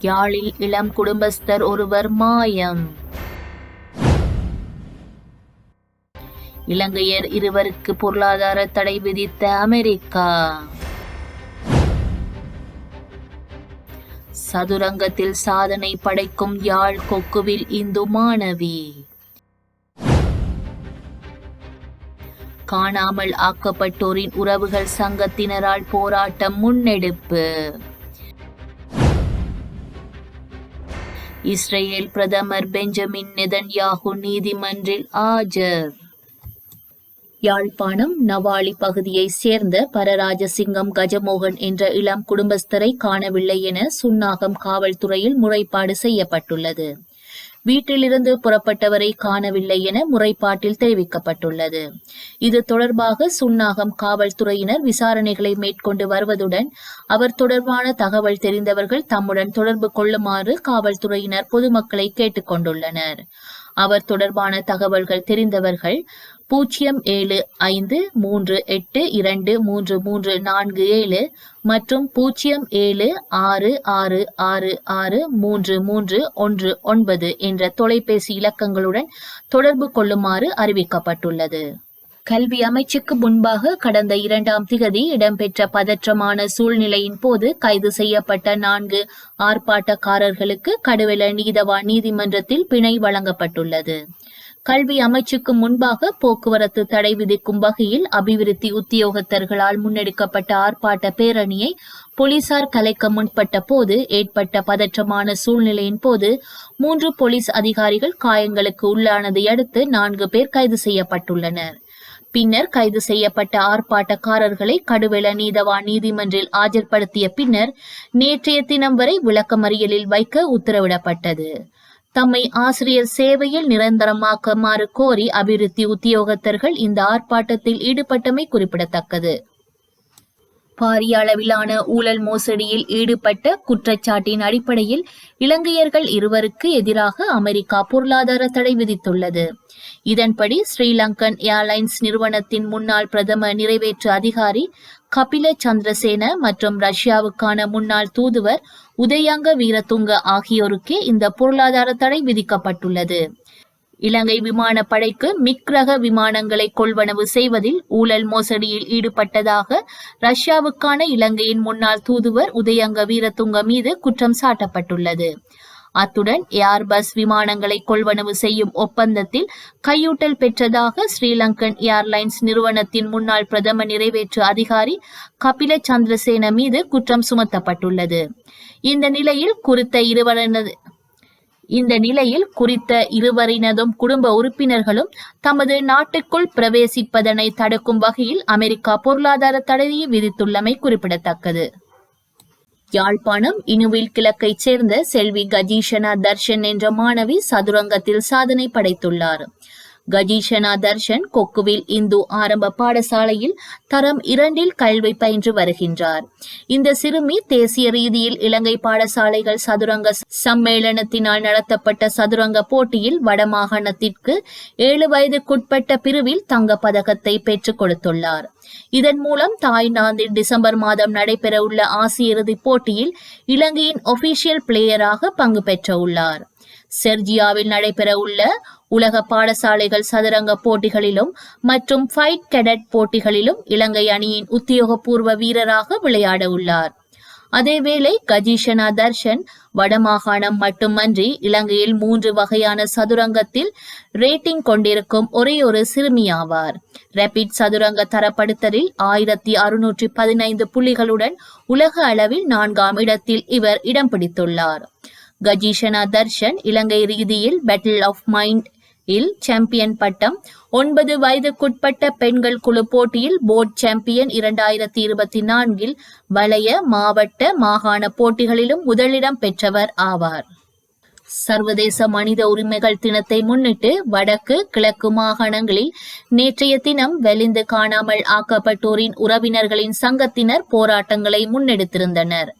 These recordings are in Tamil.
யாழில் இளம் குடும்பஸ்தர் ஒருவர் மாயம். இலங்கையர் இருவருக்கு பொருளாதார தடை விதித்த அமெரிக்கா. சதுரங்கத்தில் சாதனை படைக்கும் யாழ் கொக்குவில் இந்து மாணவி. காணாமல் ஆக்கப்பட்டோரின் உறவுகள் சங்கத்தினரால் போராட்டம் முன்னெடுப்பு. இஸ்ரேல் பிரதமர் பெஞ்சமின் நெதன்யாகு நீதிமன்றில் ஆஜர். யாழ்ப்பாணம் நவாலி பகுதியைச் சேர்ந்த பரராஜசிங்கம் கஜமோகன் என்ற இளம் குடும்பஸ்தரை காணவில்லை என சுன்னாகம் காவல்துறையில் முறைப்பாடு செய்யப்பட்டுள்ளது. வீட்டிலிருந்து புறப்பட்டவரை காணவில்லை என முறைப்பாட்டில் தெரிவிக்கப்பட்டுள்ளது. இது தொடர்பாக சுன்னாகம் காவல்துறையினர் விசாரணைகளை மேற்கொண்டு வருவதுடன் அவர் தொடர்பான தகவல் தெரிந்தவர்கள் தம்முடன் தொடர்பு கொள்ளுமாறு காவல்துறையினர் பொதுமக்களை கேட்டுக் கொண்டுள்ளனர். அவர் தொடர்பான தகவல்கள் தெரிந்தவர்கள் 0753823347 மற்றும் 0766663319 என்ற தொலைபேசி இலக்கங்களுடன் தொடர்பு கொள்ளுமாறு அறிவிக்கப்பட்டுள்ளது. கல்வி அமைச்சுக்கு முன்பாக கடந்த 2ஆம் திகதி இடம்பெற்ற பதற்றமான சூழ்நிலையின் போது கைது செய்யப்பட்ட 4 ஆர்ப்பாட்டக்காரர்களுக்கு கடுவெல நீதவான் நீதிமன்றத்தில் பிணை வழங்கப்பட்டுள்ளது. கல்வி அமைச்சுக்கு முன்பாக போக்குவரத்து தடை விதிக்கும் வகையில் அபிவிருத்தி உத்தியோகத்தர்களால் முன்னெடுக்கப்பட்ட ஆர்ப்பாட்ட பேரணியை போலீசார் கலைக்க முற்பட்ட போது ஏற்பட்ட பதற்றமான சூழ்நிலையின் போது 3 போலீஸ் அதிகாரிகள் காயங்களுக்கு உள்ளானதை அடுத்து 4 பேர் கைது செய்யப்பட்டுள்ளனர். பின்னர் கைது செய்யப்பட்ட ஆர்ப்பாட்டக்காரர்களை கடுவெல நீதவான் நீதிமன்றில் ஆஜர்படுத்திய பின்னர் நேற்றைய தினம் வரை விளக்கமறியலில் வைக்க உத்தரவிடப்பட்டது. தம்மை ஆசிரியர் சேவையில் நிரந்தரமாக்குமாறு கோரி அபிவிருத்தி உத்தியோகத்தர்கள் இந்த ஆர்ப்பாட்டத்தில் ஈடுபட்டமை குறிப்பிடத்தக்கது. பாரிய அளவிலான ஊழல் மோசடியில் ஈடுபட்ட குற்றச்சாட்டின் அடிப்படையில் இலங்கையர்கள் இருவருக்கு எதிராக அமெரிக்கா பொருளாதார தடை விதித்துள்ளது. இதன்படி ஸ்ரீலங்கன் ஏர்லைன்ஸ் நிறுவனத்தின் முன்னாள் பிரதம நிறைவேற்று அதிகாரி கபில சந்திரசேன மற்றும் ரஷ்யாவுக்கான முன்னாள் தூதுவர் உதயங்க வீரதுங்க ஆகியோருக்கே இந்த பொருளாதார தடை விதிக்கப்பட்டுள்ளது. இலங்கை விமானப்படைக்கு மிக் ரக விமானங்களை கொள்வனவு செய்வதில் ஊழல் மோசடியில் ஈடுபட்டதாக ரஷ்யாவுக்கான இலங்கையின் முன்னாள் தூதுவர் உதயங்க வீரதுங்க மீது குற்றம் சாட்டப்பட்டுள்ளது. அத்துடன் ஏர்பஸ் விமானங்களை கொள்வனவு செய்யும் ஒப்பந்தத்தில் கையூட்டல் பெற்றதாக ஸ்ரீலங்கன் ஏர்லைன்ஸ் நிறுவனத்தின் முன்னாள் பிரதம நிறைவேற்று அதிகாரி கபில சந்திரசேன மீது குற்றம் சுமத்தப்பட்டுள்ளது. இந்த நிலையில் குறித்த இருவரினதும் குடும்ப உறுப்பினர்களும் தமது நாட்டுக்குள் பிரவேசிப்பதனை தடுக்கும் வகையில் அமெரிக்கா பொருளாதார தடையை விதித்துள்ளமை குறிப்பிடத்தக்கது. யாழ்ப்பாணம் இனுவில் கிழக்கைச் சேர்ந்த செல்வி கஜீஷனா தர்ஷன் என்ற மாணவி சதுரங்கத்தில் சாதனை படைத்துள்ளார். கஜீஷனா தர்ஷன் கொக்குவில் இந்து ஆரம்ப பாடசாலையில் தரம் 2இல் கல்வி பயின்று வருகின்றார். இந்த சிறுமி தேசிய ரீதியில் இலங்கை பாடசாலைகள் சதுரங்க சம்மேளனத்தினால் நடத்தப்பட்ட சதுரங்க போட்டியில் வடமாகாணத்திற்கு 7 வயதுக்குட்பட்ட பிரிவில் தங்க பதக்கத்தை பெற்றுக் கொடுத்துள்ளார். இதன் மூலம் தாய்லாந்தில் டிசம்பர் மாதம் நடைபெறவுள்ள ஆசிய இறுதிப் போட்டியில் இலங்கையின் ஒபிஷியல் பிளேயராக பங்கு பெற்ற உள்ளார். செர்ஜியாவில் நடைபெறவுள்ள உலக பாடசாலைகள் சதுரங்க போட்டிகளிலும் மற்றும் ஃபைட் கேடட் போட்டிகளிலும் இலங்கை அணியின் உத்தியோகபூர்வ வீரராக விளையாட உள்ளார். அதேவேளை கஜீஷனா தர்ஷன் வடமாகாணம் மட்டுமன்றி இலங்கையில் 3 வகையான சதுரங்கத்தில் ரேட்டிங் கொண்டிருக்கும் ஒரே ஒரு சிறுமியாவார். ரேபிட் சதுரங்க தரப்படுத்தலில் 1615 புள்ளிகளுடன் உலக அளவில் 4ஆம் இடத்தில் இவர் இடம் பிடித்துள்ளார். கஜீஷனா தர்ஷன் இலங்கை ரீதியில் பேட்டில் ஆஃப் மைண்ட் இல் சாம்பியன் பட்டம், 9 வயதுக்குட்பட்ட பெண்கள் குழு போட்டியில் போர்ட் சாம்பியன் 2024 வலய மாவட்ட மாகாண போட்டிகளிலும் முதலிடம் பெற்றவர் ஆவார். சர்வதேச மனித உரிமைகள் தினத்தை முன்னிட்டு வடக்கு கிழக்கு மாகாணங்களில் நேற்றைய தினம் வெளிந்து காணாமல் ஆக்கப்பட்டோரின் உறவினர்களின் சங்கத்தினர் போராட்டங்களை முன்னெடுத்திருந்தனர்.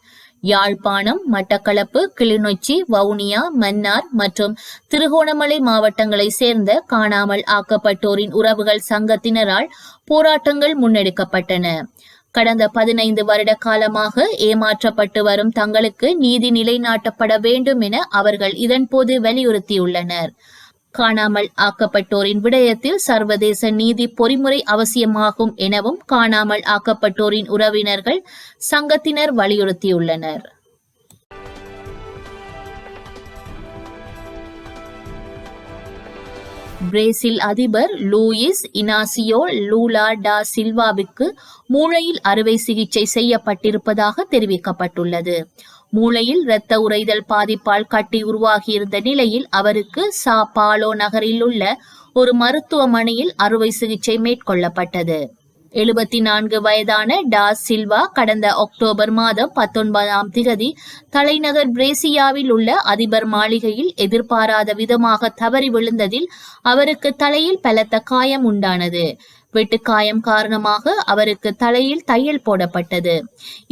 யாழ்ப்பாணம், மட்டக்களப்பு, கிளிநொச்சி, வவுனியா, மன்னார் மற்றும் திருகோணமலை மாவட்டங்களை சேர்ந்த காணாமல் ஆக்கப்பட்டோரின் உறவுகள் சங்கத்தினரால் போராட்டங்கள் முன்னெடுக்கப்பட்டன. கடந்த 15 வருட காலமாக ஏமாற்றப்பட்டு வரும் தங்களுக்கு நீதி நிலைநாட்டப்பட வேண்டும் என அவர்கள் இதன்போது வலியுறுத்தியுள்ளனர். காணாமல் ஆக்கப்பட்டோரின் விடயத்தில் சர்வதேச நீதி பொறிமுறை அவசியமாகும் எனவும் காணாமல் ஆக்கப்பட்டோரின் உறவினர்கள் சங்கத்தினர் வலியுறுத்தியுள்ளனர். பிரேசில் அதிபர் லூயிஸ் இனாசியோ லூலா டா சில்வாவுக்கு மூளையில் அறுவை சிகிச்சை செய்யப்பட்டிருப்பதாக தெரிவிக்கப்பட்டுள்ளது. மூளையில் இரத்த உறைதல் பாதிப்பால் கட்டி உருவாகியிருந்த நிலையில் அவருக்கு சா பாலோ நகரில் உள்ள ஒரு மருத்துவமனையில் அறுவை சிகிச்சை மேற்கொள்ளப்பட்டது. 74 வயதான டா சில்வா கடந்த அக்டோபர் மாதம் 19ஆம் திகதி தலைநகர் பிரேசியாவில் உள்ள அதிபர் மாளிகையில் எதிர்பாராத விதமாக தவறி விழுந்ததில் அவருக்கு தலையில் பலத்த காயம் உண்டானது. வெட்டுக்காயம் காரணமாக அவருக்கு தலையில் தையல் போடப்பட்டது.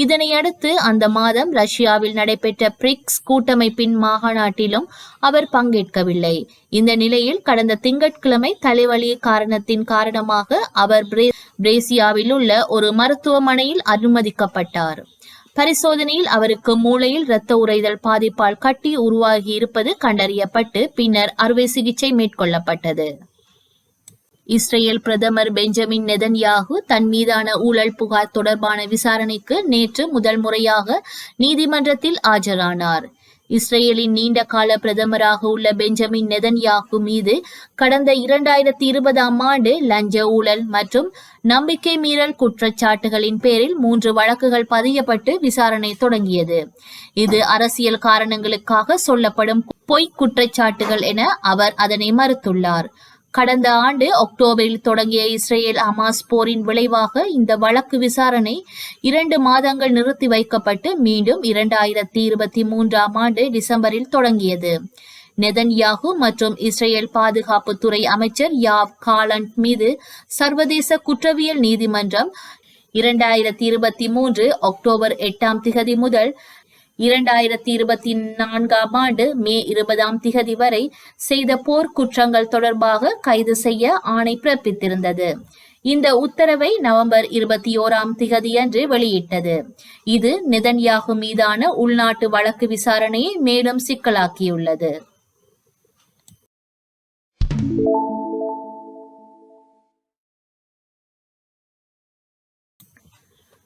இதனையடுத்து அந்த மாதம் ரஷ்யாவில் நடைபெற்ற பிரிக்ஸ் கூட்டமைப்பின் மாநாட்டிலும் அவர் பங்கேற்கவில்லை. இந்த நிலையில் கடந்த திங்கட்கிழமை தலைவலி காரணத்தின் காரணமாக அவர் பிரேசியாவில் உள்ள ஒரு மருத்துவமனையில் அனுமதிக்கப்பட்டார். பரிசோதனையில் அவருக்கு மூளையில் இரத்த உறைதல் பாதிப்பால் கட்டி உருவாகி இருப்பது கண்டறியப்பட்டு பின்னர் அறுவை சிகிச்சை மேற்கொள்ளப்பட்டது. இஸ்ரேல் பிரதமர் பெஞ்சமின் நெதன்யாகு தன் மீதான ஊழல் புகார் தொடர்பான விசாரணைக்கு நேற்று முதல் முறையாக நீதிமன்றத்தில் ஆஜரானார். இஸ்ரேலின் நீண்ட கால பிரதமராக உள்ள பெஞ்சமின் நெதன்யாகு மீது கடந்த 2020ஆம் ஆண்டு லஞ்ச ஊழல் மற்றும் நம்பிக்கை மீறல் குற்றச்சாட்டுகளின் பேரில் 3 வழக்குகள் பதியப்பட்டு விசாரணை தொடங்கியது. இது அரசியல் காரணங்களுக்காக சொல்லப்படும் பொய் குற்றச்சாட்டுகள் என அவர் அதனை மறுத்துள்ளார். கடந்த ஆண்டு அக்டோபரில் தொடங்கிய இஸ்ரேல் ஹமாஸ் போரின் விளைவாக இந்த வழக்கு விசாரணை 2 மாதங்கள் நிறுத்தி வைக்கப்பட்டு மீண்டும் 2023ஆம் ஆண்டு டிசம்பரில் தொடங்கியது. நெதன்யாகு மற்றும் இஸ்ரேல் பாதுகாப்புத்துறை அமைச்சர் யாவ் காலண்ட் மீது சர்வதேச குற்றவியல் நீதிமன்றம் 2023 அக்டோபர் 8ஆம் திகதி முதல் 2024ஆம் ஆண்டு மே 20ஆம் திகதி வரை செய்த போர் குற்றங்கள் தொடர்பாக கைது செய்ய ஆணை பிறப்பித்திருந்தது. இந்த உத்தரவை நவம்பர் 21ஆம் திகதியன்று வெளியிட்டது. இது நெதன்யாகு மீதான உள்நாட்டு வழக்கு விசாரணையை மேலும் சிக்கலாக்கியுள்ளது.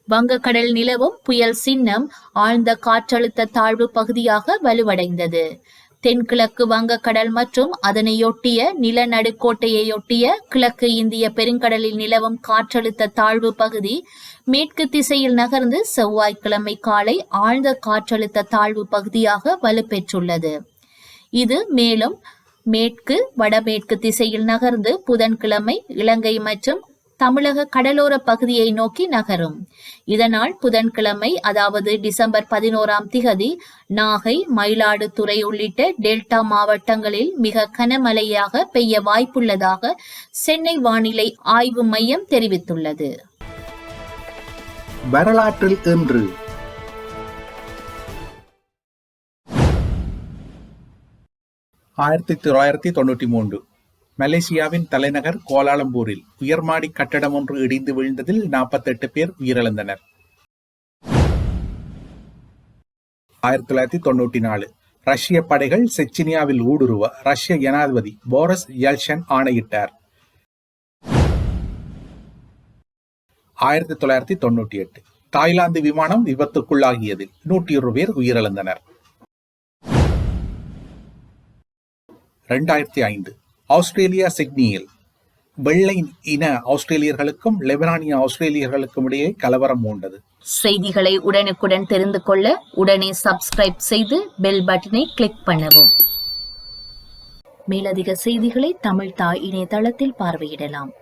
வங்கக்கடல் நிலவும் புயல் சின்னம் ஆழ்ந்த காற்றழுத்த தாழ்வு பகுதியாக வலுவடைந்தது. தென்கிழக்கு வங்கக்கடல் மற்றும் அதனையொட்டிய நிலநடுக்கோட்டையொட்டிய கிழக்கு இந்திய பெருங்கடலில் நிலவும் காற்றழுத்த தாழ்வு பகுதி மேற்கு திசையில் நகர்ந்து செவ்வாய்க்கிழமை காலை ஆழ்ந்த காற்றழுத்த தாழ்வு பகுதியாக வலுப்பெற்றுள்ளது. இது மேலும் மேற்கு வடமேற்கு திசையில் நகர்ந்து புதன்கிழமை இலங்கை மற்றும் தமிழக கடலோர பகுதியை நோக்கி நகரும். இதனால் புதன்கிழமை அதாவது டிசம்பர் 11ஆம் திகதி நாகை, மயிலாடுதுறை உள்ளிட்ட டெல்டா மாவட்டங்களில் மிக கனமழையாக பெய்ய வாய்ப்புள்ளதாக சென்னை வானிலை ஆய்வு மையம் தெரிவித்துள்ளது. வரலாற்றில் இன்று 1993 மலேசியாவின் தலைநகர் கோலாலம்பூரில் உயர்மாடி கட்டடம் ஒன்று இடிந்து விழுந்ததில் 48 பேர் உயிரிழந்தனர். 1994 ரஷ்ய படைகள் செச்சினியாவில் ஊடுருவ ரஷ்ய ஜனாதிபதி போரிஸ் எல்ட்சின் ஆணையிட்டார். 1998 தாய்லாந்து விமானம் விபத்துக்குள்ளாகியதில் 101 பேர் உயிரிழந்தனர். 2005 ஆஸ்திரேலியா சிட்னியில் வெள்ளை இன ஆஸ்திரேலியர்களுக்கும் லெபனானிய ஆஸ்திரேலியர்களுக்கும் இடையே கலவரம் மூண்டது. செய்திகளை உடனுக்குடன் தெரிந்து கொள்ள உடனே சப்ஸ்கிரைப் செய்து பெல் பட்டனை கிளிக் பண்ணவும். மேலதிக செய்திகளை தமிழ் தாய் இணையதளத்தில் பார்வையிடலாம்.